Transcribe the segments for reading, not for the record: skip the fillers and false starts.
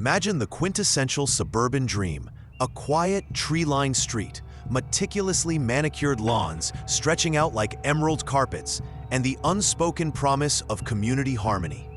Imagine the quintessential suburban dream, a quiet, tree-lined street, meticulously manicured lawns stretching out like emerald carpets, and the unspoken promise of community harmony.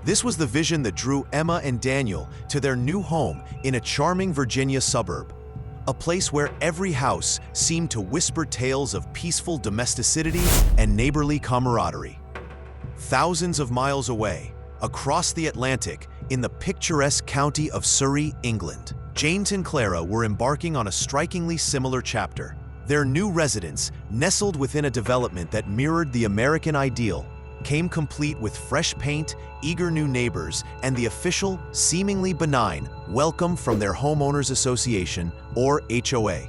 This was the vision that drew Emma and Daniel to their new home in a charming Virginia suburb, a place where every house seemed to whisper tales of peaceful domesticity and neighborly camaraderie. Thousands of miles away, across the Atlantic, in the picturesque county of Surrey, England, James and Clara were embarking on a strikingly similar chapter. Their new residence, nestled within a development that mirrored the American ideal, came complete with fresh paint, eager new neighbors, and the official, seemingly benign, welcome from their homeowners association, or HOA.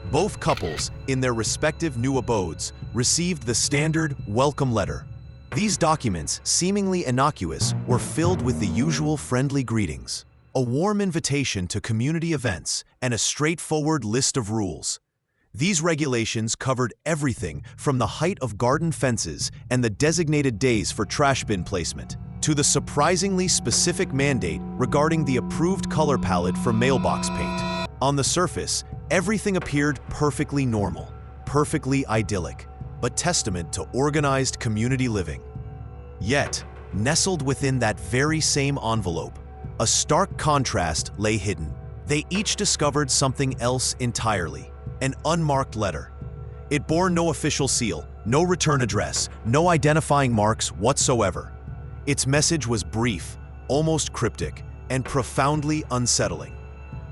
Both couples, in their respective new abodes, received the standard welcome letter. These documents, seemingly innocuous, were filled with the usual friendly greetings, a warm invitation to community events, and a straightforward list of rules. These regulations covered everything from the height of garden fences and the designated days for trash bin placement, to the surprisingly specific mandate regarding the approved color palette for mailbox paint. On the surface, everything appeared perfectly normal, perfectly idyllic, but testament to organized community living. Yet, nestled within that very same envelope, a stark contrast lay hidden. They each discovered something else entirely. An unmarked letter. It bore no official seal, no return address, no identifying marks whatsoever. Its message was brief, almost cryptic, and profoundly unsettling.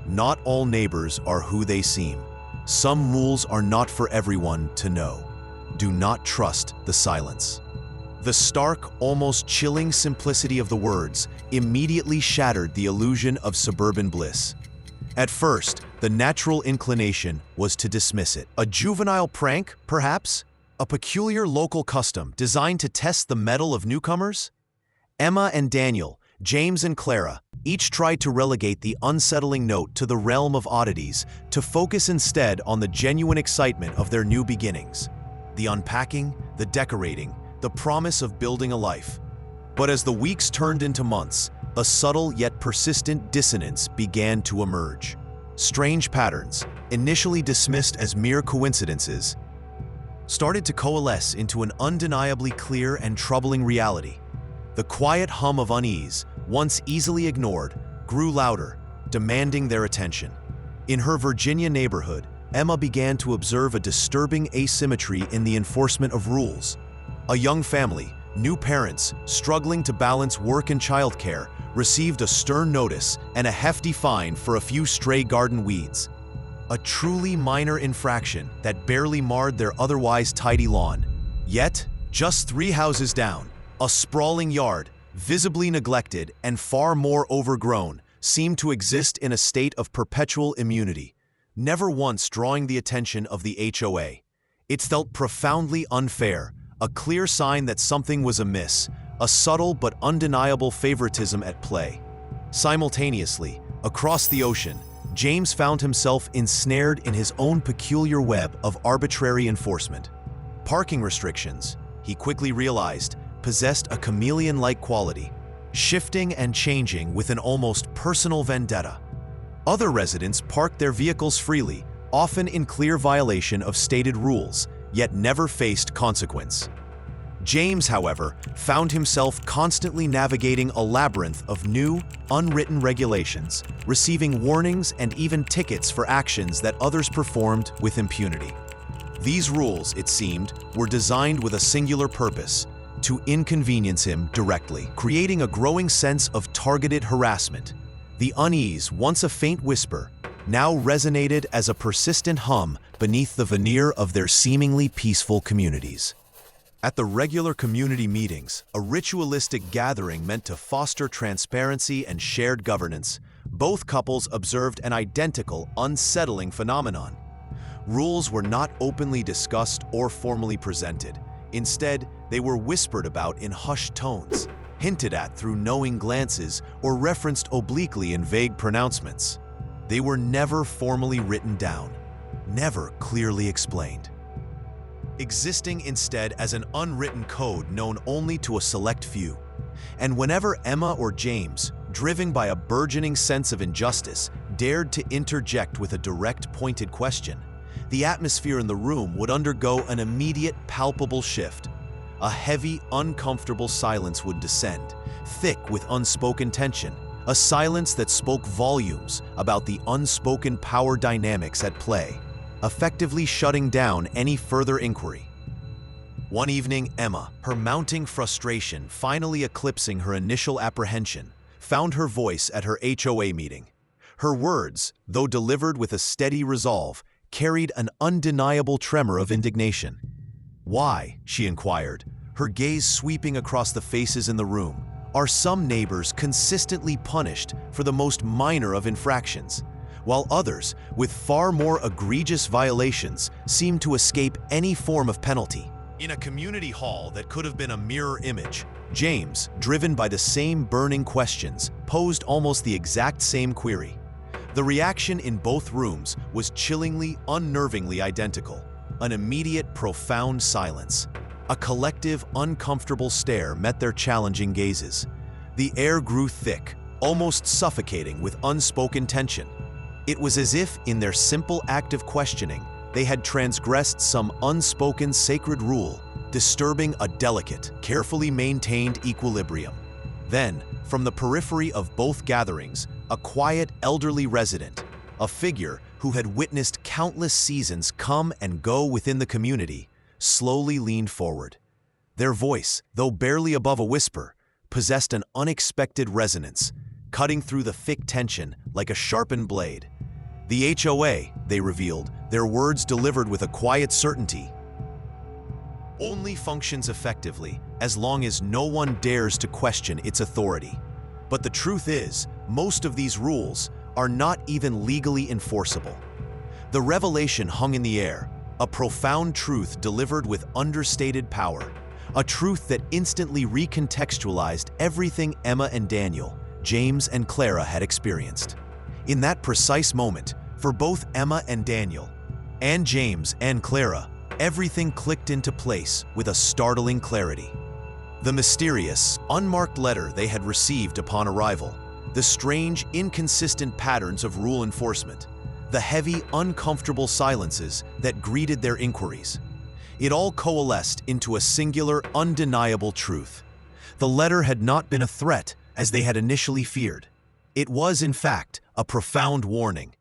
Not all neighbors are who they seem. Some rules are not for everyone to know. Do not trust the silence. The stark, almost chilling simplicity of the words immediately shattered the illusion of suburban bliss. At first, the natural inclination was to dismiss it. A juvenile prank, perhaps? A peculiar local custom designed to test the mettle of newcomers? Emma and Daniel, James and Clara, each tried to relegate the unsettling note to the realm of oddities, to focus instead on the genuine excitement of their new beginnings. The unpacking, the decorating, the promise of building a life. But as the weeks turned into months, a subtle yet persistent dissonance began to emerge. Strange patterns, initially dismissed as mere coincidences, started to coalesce into an undeniably clear and troubling reality. The quiet hum of unease, once easily ignored, grew louder, demanding their attention. In her Virginia neighborhood, Emma began to observe a disturbing asymmetry in the enforcement of rules. A young family, new parents, struggling to balance work and childcare, received a stern notice and a hefty fine for a few stray garden weeds. A truly minor infraction that barely marred their otherwise tidy lawn. Yet, just 3 houses down, a sprawling yard, visibly neglected and far more overgrown, seemed to exist in a state of perpetual immunity, never once drawing the attention of the HOA. It felt profoundly unfair, a clear sign that something was amiss, a subtle but undeniable favoritism at play. Simultaneously, across the ocean, James found himself ensnared in his own peculiar web of arbitrary enforcement. Parking restrictions, he quickly realized, possessed a chameleon-like quality, shifting and changing with an almost personal vendetta. Other residents parked their vehicles freely, often in clear violation of stated rules, yet never faced consequence. James, however, found himself constantly navigating a labyrinth of new, unwritten regulations, receiving warnings and even tickets for actions that others performed with impunity. These rules, it seemed, were designed with a singular purpose: to inconvenience him directly, creating a growing sense of targeted harassment. The unease, once a faint whisper, now resonated as a persistent hum beneath the veneer of their seemingly peaceful communities. At the regular community meetings, a ritualistic gathering meant to foster transparency and shared governance, both couples observed an identical, unsettling phenomenon. Rules were not openly discussed or formally presented. Instead, they were whispered about in hushed tones, hinted at through knowing glances, or referenced obliquely in vague pronouncements. They were never formally written down, never clearly explained, existing instead as an unwritten code known only to a select few. And whenever Emma or James, driven by a burgeoning sense of injustice, dared to interject with a direct, pointed question, the atmosphere in the room would undergo an immediate, palpable shift. A heavy, uncomfortable silence would descend, thick with unspoken tension, a silence that spoke volumes about the unspoken power dynamics at play, effectively shutting down any further inquiry. One evening, Emma, her mounting frustration finally eclipsing her initial apprehension, found her voice at her HOA meeting. Her words, though delivered with a steady resolve, carried an undeniable tremor of indignation. "Why," she inquired, her gaze sweeping across the faces in the room, "are some neighbors consistently punished for the most minor of infractions, while others, with far more egregious violations, seem to escape any form of penalty?" In a community hall that could have been a mirror image, James, driven by the same burning questions, posed almost the exact same query. The reaction in both rooms was chillingly, unnervingly identical. An immediate, profound silence. A collective, uncomfortable stare met their challenging gazes. The air grew thick, almost suffocating with unspoken tension. It was as if, in their simple act of questioning, they had transgressed some unspoken sacred rule, disturbing a delicate, carefully maintained equilibrium. Then, from the periphery of both gatherings, a quiet, elderly resident, a figure who had witnessed countless seasons come and go within the community, slowly leaned forward. Their voice, though barely above a whisper, possessed an unexpected resonance, cutting through the thick tension like a sharpened blade. The HOA, they revealed, their words delivered with a quiet certainty, only functions effectively as long as no one dares to question its authority. But the truth is, most of these rules are not even legally enforceable. The revelation hung in the air, a profound truth delivered with understated power, a truth that instantly recontextualized everything Emma and Daniel, James and Clara had experienced. In that precise moment, for both Emma and Daniel, and James and Clara, everything clicked into place with a startling clarity. The mysterious, unmarked letter they had received upon arrival, the strange, inconsistent patterns of rule enforcement, the heavy, uncomfortable silences that greeted their inquiries. It all coalesced into a singular, undeniable truth. The letter had not been a threat, as they had initially feared. It was, in fact, a profound warning.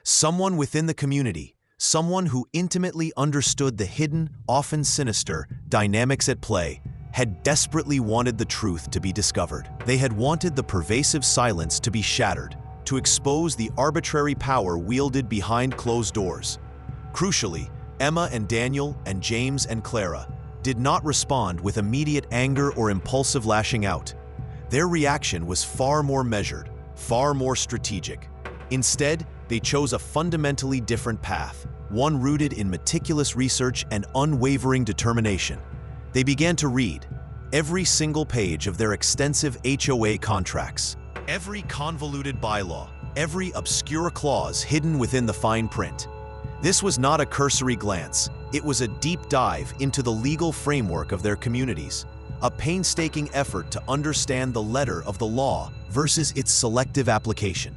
Someone within the community, someone who intimately understood the hidden, often sinister, dynamics at play, had desperately wanted the truth to be discovered. They had wanted the pervasive silence to be shattered, to expose the arbitrary power wielded behind closed doors. Crucially, Emma and Daniel and James and Clara did not respond with immediate anger or impulsive lashing out. Their reaction was far more measured, far more strategic. Instead, they chose a fundamentally different path, one rooted in meticulous research and unwavering determination. They began to read every single page of their extensive HOA contracts, every convoluted bylaw, every obscure clause hidden within the fine print. This was not a cursory glance, it was a deep dive into the legal framework of their communities, a painstaking effort to understand the letter of the law versus its selective application.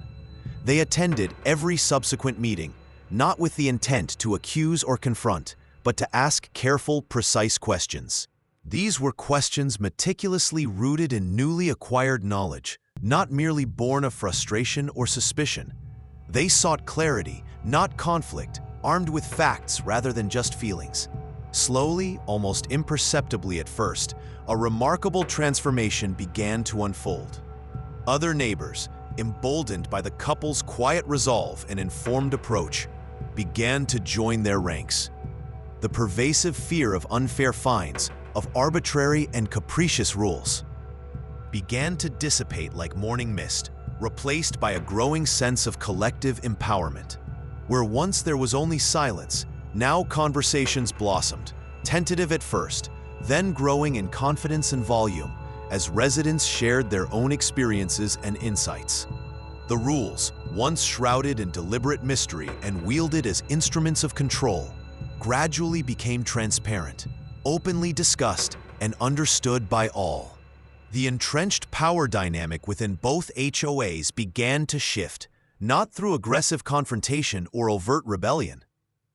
They attended every subsequent meeting, not with the intent to accuse or confront, but to ask careful, precise questions. These were questions meticulously rooted in newly acquired knowledge, not merely born of frustration or suspicion. They sought clarity, not conflict, armed with facts rather than just feelings. Slowly, almost imperceptibly at first, a remarkable transformation began to unfold. Other neighbors, emboldened by the couple's quiet resolve and informed approach, began to join their ranks. The pervasive fear of unfair fines, of arbitrary and capricious rules, began to dissipate like morning mist, replaced by a growing sense of collective empowerment. Where once there was only silence, now conversations blossomed, tentative at first, then growing in confidence and volume as residents shared their own experiences and insights. The rules, once shrouded in deliberate mystery and wielded as instruments of control, gradually became transparent, openly discussed, and understood by all. The entrenched power dynamic within both HOAs began to shift, not through aggressive confrontation or overt rebellion,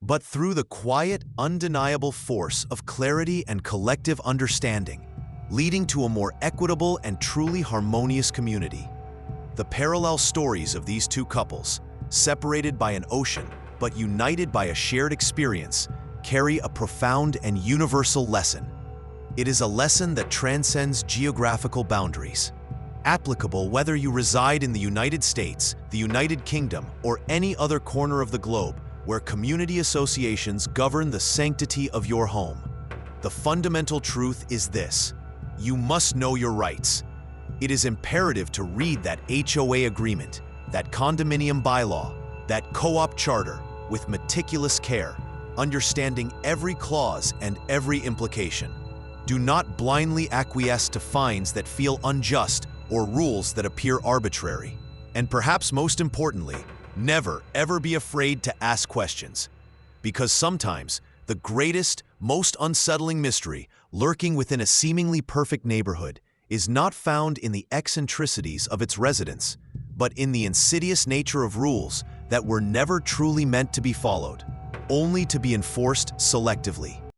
but through the quiet, undeniable force of clarity and collective understanding, leading to a more equitable and truly harmonious community. The parallel stories of these two couples, separated by an ocean but united by a shared experience, carry a profound and universal lesson. It is a lesson that transcends geographical boundaries, applicable whether you reside in the United States, the United Kingdom, or any other corner of the globe where community associations govern the sanctity of your home. The fundamental truth is this: you must know your rights. It is imperative to read that HOA agreement, that condominium bylaw, that co-op charter with meticulous care, understanding every clause and every implication. Do not blindly acquiesce to fines that feel unjust or rules that appear arbitrary. And perhaps most importantly, never, ever be afraid to ask questions. Because sometimes the greatest, most unsettling mystery lurking within a seemingly perfect neighborhood is not found in the eccentricities of its residents, but in the insidious nature of rules that were never truly meant to be followed, only to be enforced selectively.